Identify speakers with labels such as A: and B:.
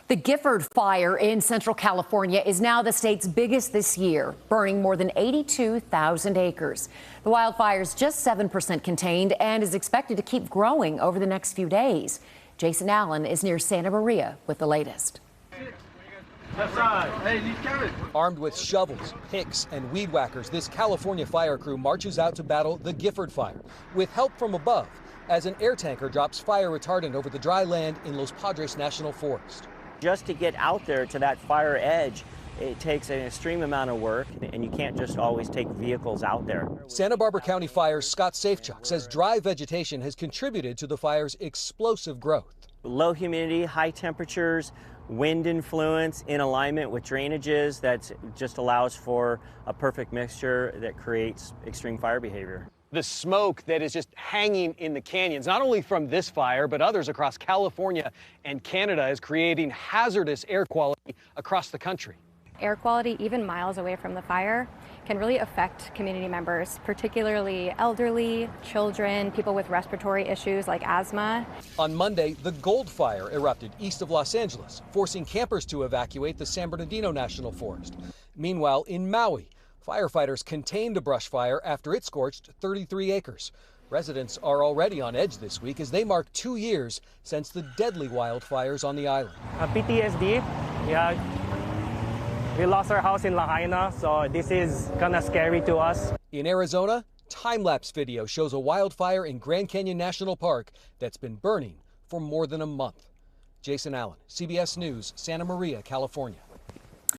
A: The Gifford Fire in Central California is now the state's biggest this year, burning more than 82,000 acres. The wildfire is just 7% contained and is expected to keep growing over the next few days. Jason Allen is near Santa Maria with the latest.
B: Armed with shovels, picks, and weed whackers, this California fire crew marches out to battle the Gifford Fire with help from above as an air tanker drops fire retardant over the dry land in Los Padres National Forest.
C: Just to get out there to that fire edge, it takes an extreme amount of work, and you can't just always take vehicles out there.
B: Santa Barbara County Fire's Scott Safechuck says dry vegetation has contributed to the fire's explosive growth.
C: Low humidity, high temperatures, wind influence in alignment with drainages, that just allows for a perfect mixture that creates extreme fire behavior.
D: The smoke that is just hanging in the canyons, not only from this fire, but others across California and Canada, is creating hazardous air quality across the country.
E: Air quality, even miles away from the fire, can really affect community members, particularly elderly, children, people with respiratory issues like asthma.
B: On Monday, the Gold Fire erupted east of Los Angeles, forcing campers to evacuate the San Bernardino National Forest. Meanwhile, in Maui, firefighters contained a brush fire after it scorched 33 acres. Residents are already on edge this week as they mark 2 years since the deadly wildfires on the island.
F: PTSD, yeah. We lost our house in Lahaina, so this is kind of scary to us.
B: In Arizona, time-lapse video shows a wildfire in Grand Canyon National Park that's been burning for more than a month. Jason Allen, CBS News, Santa Maria, California.